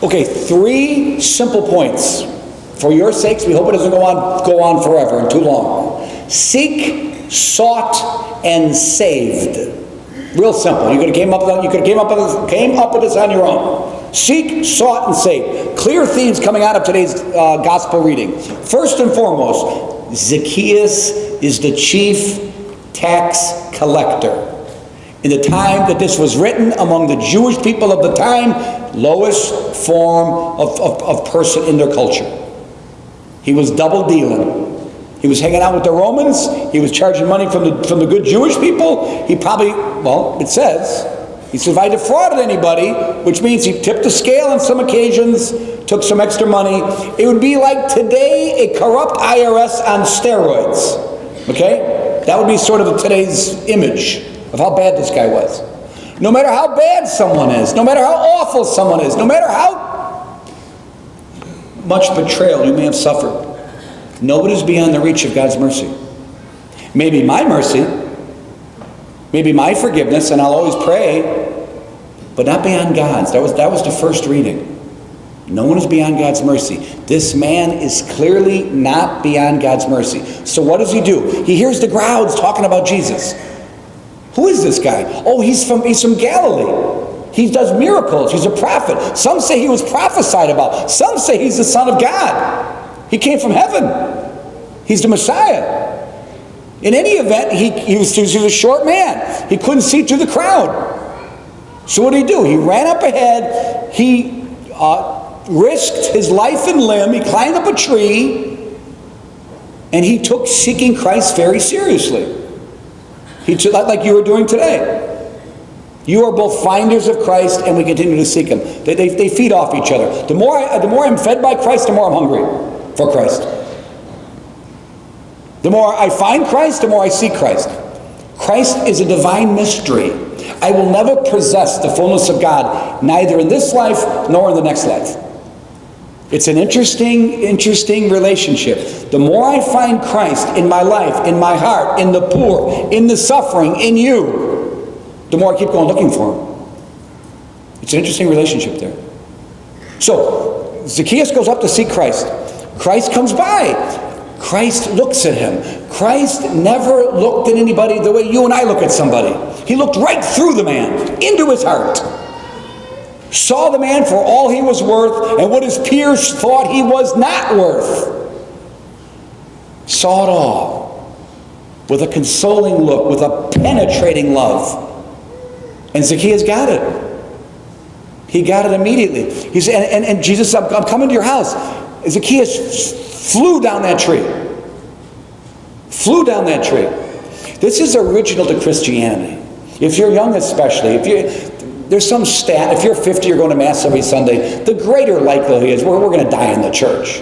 Okay, 3 simple points. For your sakes, we hope it doesn't go on forever and too long. Seek, sought, and saved. Real simple. You could have came up with this on your own. Seek, sought, and saved. Clear themes coming out of today's gospel reading. First and foremost, Zacchaeus is the chief tax collector. In the time that this was written, among the Jewish people of the time, lowest form of person in their culture. He was double dealing. He was hanging out with the Romans. He was charging money from the good Jewish people. He probably, well, it says, he said, if I defrauded anybody, which means he tipped the scale on some occasions, took some extra money, it would be like today a corrupt IRS on steroids. Okay? That would be sort of today's image of how bad this guy was. No matter how bad someone is, no matter how awful someone is, no matter how much betrayal you may have suffered, nobody's beyond the reach of God's mercy. Maybe my mercy, maybe my forgiveness, and I'll always pray, but not beyond God's. That was the first reading. No one is beyond God's mercy. This man is clearly not beyond God's mercy. So what does he do? He hears the crowds talking about Jesus. Who is this guy? Oh, he's from Galilee. He does miracles. He's a prophet. Some say he was prophesied about. Some say he's the Son of God. He came from heaven. He's the Messiah. In any event, he was a short man. He couldn't see through the crowd. So what did he do? He ran up ahead. He risked his life and limb. He climbed up a tree. And he took seeking Christ very seriously. He took, like you are doing today. You are both finders of Christ, and we continue to seek Him. They feed off each other. The more I'm fed by Christ, the more I'm hungry for Christ. The more I find Christ, the more I seek Christ. Christ is a divine mystery. I will never possess the fullness of God, neither in this life nor in the next life. It's an interesting relationship. The more I find Christ in my life, in my heart, in the poor, in the suffering, in you, the more I keep going looking for Him. It's an interesting relationship there. So, Zacchaeus goes up to see Christ. Christ comes by. Christ looks at him. Christ never looked at anybody the way you and I look at somebody. He looked right through the man, into his heart. Saw the man for all he was worth and what his peers thought he was not worth. Saw it all with a consoling look, with a penetrating love. And Zacchaeus got it. He got it immediately. He said, and Jesus said, I'm coming to your house. Zacchaeus flew down that tree. Flew down that tree. This is original to Christianity. If you're young especially, there's some stat, if you're 50, you're going to Mass every Sunday, the greater likelihood is we're going to die in the church.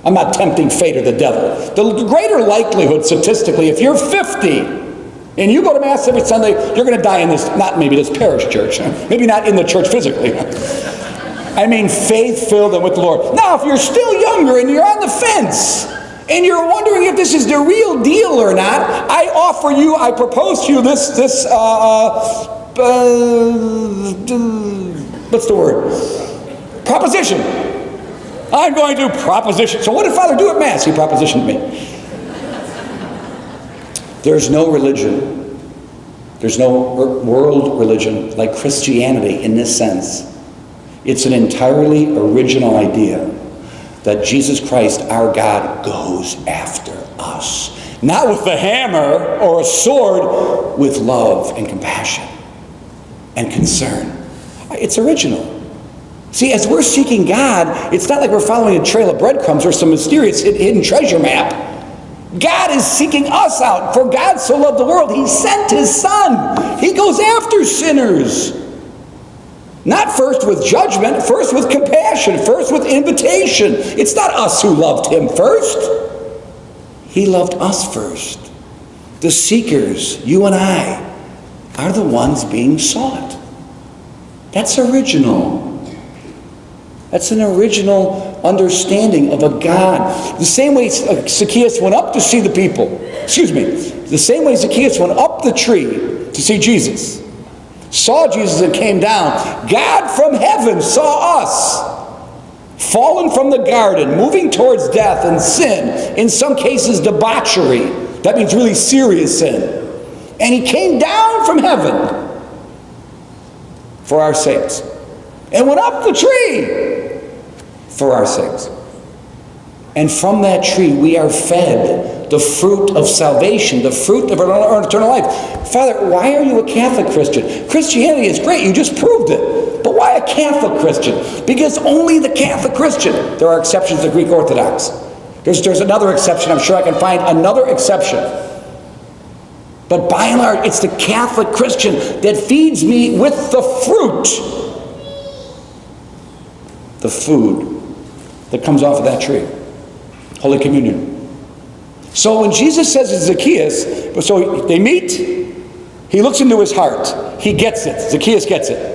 I'm not tempting fate or the devil. The greater likelihood statistically, if you're 50 and you go to Mass every Sunday, you're going to die in this, not maybe this parish church, maybe not in the church physically. I mean faith-filled and with the Lord. Now, if you're still younger and you're on the fence and you're wondering if this is the real deal or not, I propose to you this what's the word? Proposition. I'm going to proposition. So what did Father do at Mass? He propositioned me. There's no religion. There's no world religion like Christianity in this sense. It's an entirely original idea that Jesus Christ, our God, goes after us. Not with a hammer or a sword, with love and compassion and concern. It's original. See, as we're seeking God, it's not like we're following a trail of breadcrumbs or some mysterious hidden treasure map. God is seeking us out. For God so loved the world, He sent His Son. He goes after sinners. Not first with judgment, first with compassion, first with invitation. It's not us who loved Him first. He loved us first. The seekers, you and I, are the ones being sought. That's original. That's an original understanding of a God. The same way Zacchaeus went up to see the people. The same way Zacchaeus went up the tree to see Jesus. Saw Jesus and came down. God from heaven saw us fallen from the garden, moving towards death and sin, in some cases debauchery. That means really serious sin. And he came down from heaven for our sakes and went up the tree for our sakes. And from that tree we are fed the fruit of salvation, the fruit of our eternal life. Father, why are you a Catholic Christian? Christianity is great, you just proved it. But why a Catholic Christian? Because only the Catholic Christian. There are exceptions to Greek Orthodox. There's another exception. I'm sure I can find another exception. But by and large, it's the Catholic Christian that feeds me with the fruit, the food that comes off of that tree. Holy Communion. So when Jesus says to Zacchaeus, so they meet, he looks into his heart. He gets it. Zacchaeus gets it.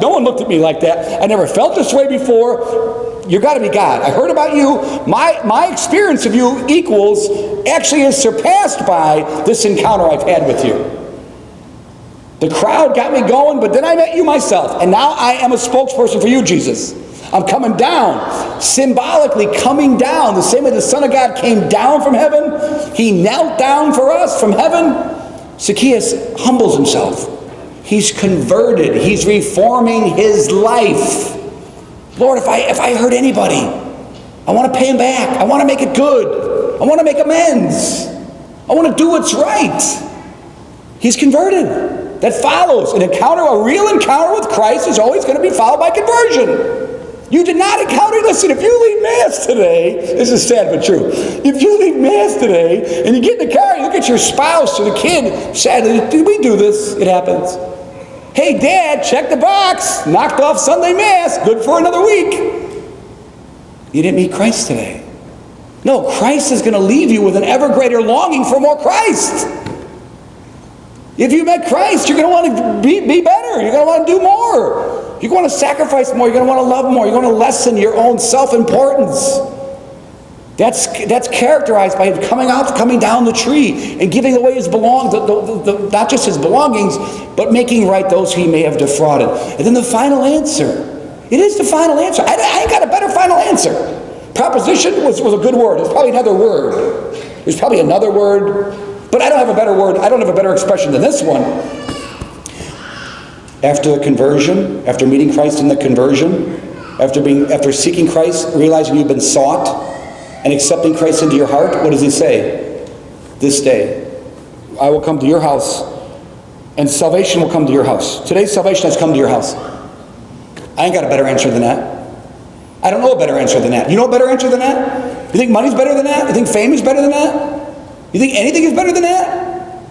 No one looked at me like that. I never felt this way before. You got to be God. I heard about you. My experience of you actually is surpassed by this encounter I've had with you. The crowd got me going, but then I met you myself. And now I am a spokesperson for you, Jesus. I'm coming down, symbolically coming down. The same way the Son of God came down from heaven, he knelt down for us from heaven. Zacchaeus humbles himself. He's converted. He's reforming his life. Lord, if I hurt anybody, I want to pay him back. I want to make it good. I want to make amends. I want to do what's right. He's converted. That follows. A real encounter with Christ is always going to be followed by conversion. You did not encounter, listen, if you leave Mass today, this is sad but true. If you leave Mass today and you get in the car, you look at your spouse or the kid, sadly, did we do this? It happens. Hey, Dad, check the box. Knocked off Sunday Mass. Good for another week. You didn't meet Christ today. No, Christ is going to leave you with an ever greater longing for more Christ. If you met Christ, you're going to want to be better. You're going to want to do more. You're going to sacrifice more. You're going to want to love more. You're going to lessen your own self-importance. That's characterized by him coming down the tree and giving away his belongings, not just his belongings, but making right those he may have defrauded. And then the final answer. It is the final answer. I ain't got a better final answer. Proposition was a good word. It's probably another word. There's probably another word, but I don't have a better word. I don't have a better expression than this one. After the conversion, after meeting Christ in the conversion, after seeking Christ, realizing you've been sought, and accepting Christ into your heart, what does he say? This day, I will come to your house, and salvation will come to your house. Today's salvation has come to your house. I ain't got a better answer than that. I don't know a better answer than that. You know a better answer than that? You think money's better than that? You think fame is better than that? You think anything is better than that?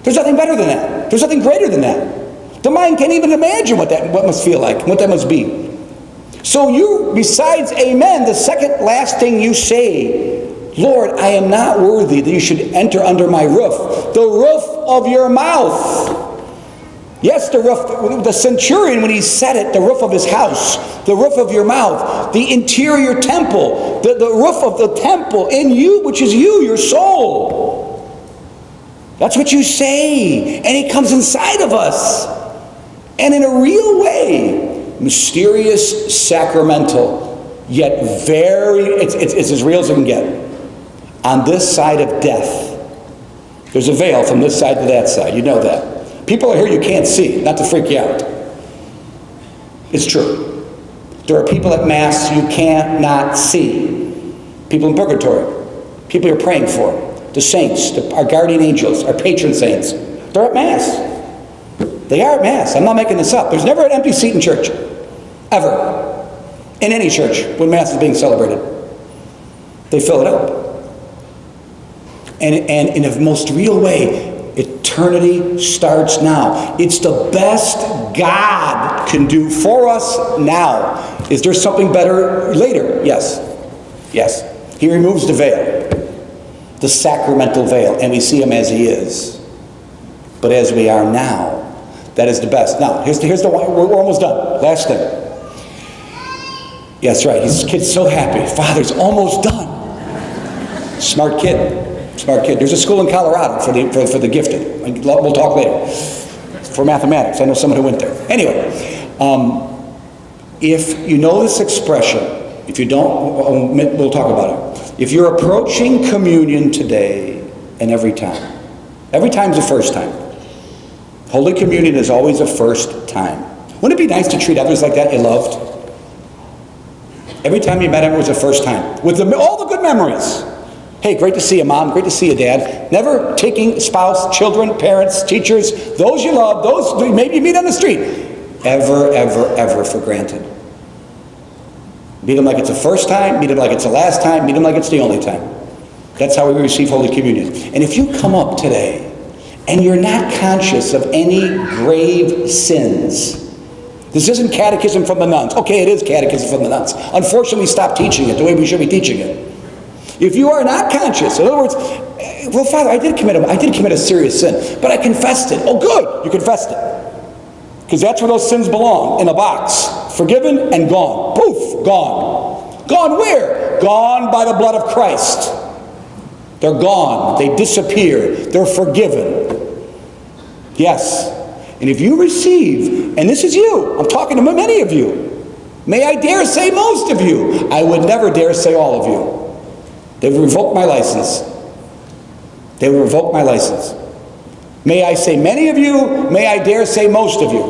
There's nothing better than that. There's nothing greater than that. The mind can't even imagine what must feel like, what that must be. So you, besides amen, the second last thing you say, Lord, I am not worthy that you should enter under my roof. The roof of your mouth. Yes, the roof, the centurion, when he said it, the roof of his house, the roof of your mouth, the interior temple, the roof of the temple in you, which is you, your soul. That's what you say. And he comes inside of us. And in a real way, mysterious, sacramental, yet it's as real as it can get. On this side of death, there's a veil from this side to that side. You know that. People are here you can't see, not to freak you out. It's true. There are people at Mass you cannot see. People in purgatory. People you're praying for. The saints, our guardian angels, our patron saints. They're at Mass. They are at Mass. I'm not making this up. There's never an empty seat in church. Ever. In any church when Mass is being celebrated. They fill it up. And in a most real way, eternity starts now. It's the best God can do for us now. Is there something better later? Yes. Yes. He removes the veil. The sacramental veil. And we see him as he is. But as we are now, that is the best. Now, here's the one. We're almost done. Last thing. Yeah, that's right. His kid's so happy. Father's almost done. Smart kid. Smart kid. There's a school in Colorado for the gifted. We'll talk later. For mathematics. I know someone who went there. Anyway, If you know this expression, if you don't, we'll talk about it. If you're approaching communion today and every time's the first time. Holy Communion is always a first time. Wouldn't it be nice to treat others like that you loved? Every time you met him, it was the first time. With all the good memories. Hey, great to see you, Mom. Great to see you, Dad. Never taking spouse, children, parents, teachers, those you love, those maybe you meet on the street, ever for granted. Meet them like it's the first time, meet them like it's the last time, meet them like it's the only time. That's how we receive Holy Communion. And if you come up today and you're not conscious of any grave sins, this isn't catechism from the nuns. Okay, it is catechism from the nuns. Unfortunately, we stopped teaching it the way we should be teaching it. If you are not conscious, in other words, well, Father, I did commit a serious sin, but I confessed it. Oh, good, you confessed it. Because that's where those sins belong, in a box. Forgiven and gone. Poof, gone. Gone where? Gone by the blood of Christ. They're gone. They disappear. They're forgiven. Yes. And if you receive, and this is you, I'm talking to many of you. May I dare say most of you. I would never dare say all of you. They would revoke my license. They would revoke my license. May I say many of you, may I dare say most of you,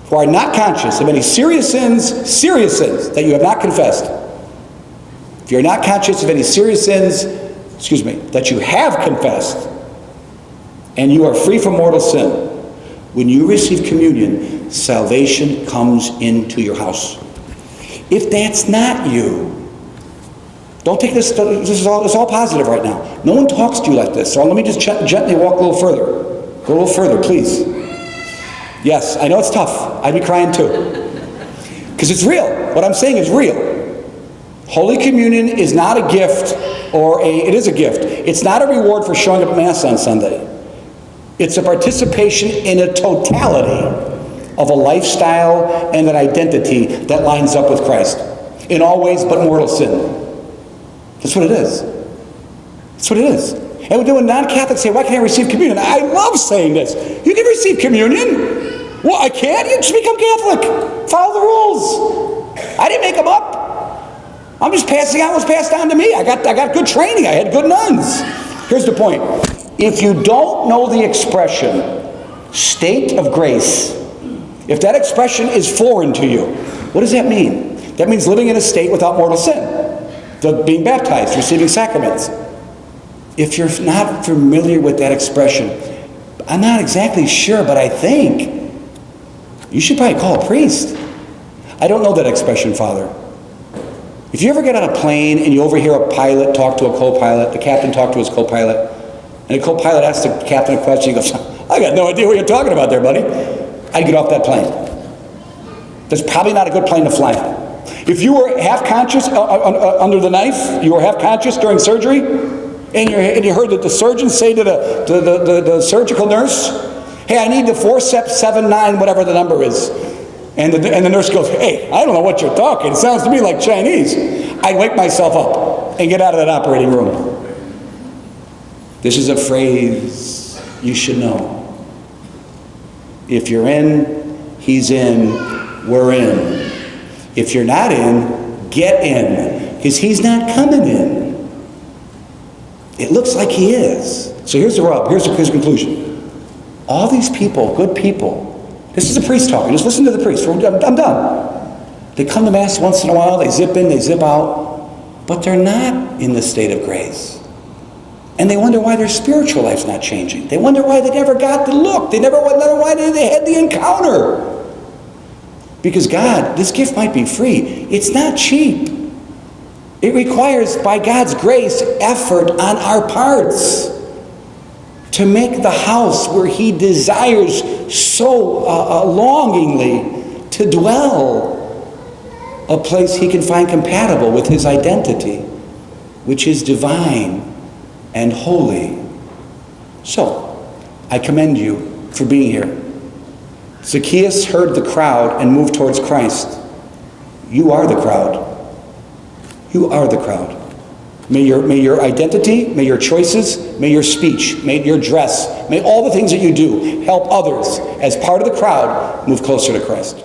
who are not conscious of any serious sins that you have not confessed. If you're not conscious of any serious sins, that you have confessed, and you are free from mortal sin, when you receive communion, salvation comes into your house. If that's not you, don't take this it's all positive right now. No one talks to you like this, so let me just gently walk a little further. Go a little further, please. Yes, I know it's tough. I'd be crying too. Because it's real. What I'm saying is real. Holy Communion is not a gift, it is a gift. It's not a reward for showing up at Mass on Sunday. It's a participation in a totality of a lifestyle and an identity that lines up with Christ. In all ways but mortal sin. That's what it is. That's what it is. And when non-Catholics say, why can't I receive communion? I love saying this. You can receive communion. Well, I can't. You just become Catholic. Follow the rules. I didn't make them up. I'm just passing on what's passed on to me. I got good training. I had good nuns. Here's the point. If you don't know the expression, state of grace, if that expression is foreign to you, what does that mean? That means living in a state without mortal sin. Being baptized, receiving sacraments. If you're not familiar with that expression, I'm not exactly sure, but I think you should probably call a priest. I don't know that expression, Father. If you ever get on a plane and you overhear a pilot talk to a co-pilot, the captain talk to his co-pilot, and the co-pilot asks the captain a question, he goes, I got no idea what you're talking about there, buddy. I'd get off that plane. That's probably not a good plane to fly. If you were half conscious under the knife, you were half conscious during surgery, and you heard that the surgeon say to the surgical nurse, hey, I need the forceps 7-9, whatever the number is. And the nurse goes, hey, I don't know what you're talking. It sounds to me like Chinese. I'd wake myself up and get out of that operating room. This is a phrase you should know. If you're in, he's in, we're in. If you're not in, get in, because he's not coming in. It looks like he is. So here's the rub. Here's the conclusion. All these people, good people, this is a priest talking. Just listen to the priest. I'm done. They come to Mass once in a while. They zip in, they zip out. But they're not in the state of grace. And they wonder why their spiritual life's not changing. They wonder why they never got the look. They never wonder why they had the encounter. Because God, this gift might be free. It's not cheap. It requires, by God's grace, effort on our parts to make the house where he desires so longingly to dwell a place he can find compatible with his identity, which is divine and holy. So, I commend you for being here. Zacchaeus heard the crowd and moved towards Christ. You are the crowd. You are the crowd. May your identity, may your choices, may your speech, may your dress, may all the things that you do help others as part of the crowd move closer to Christ.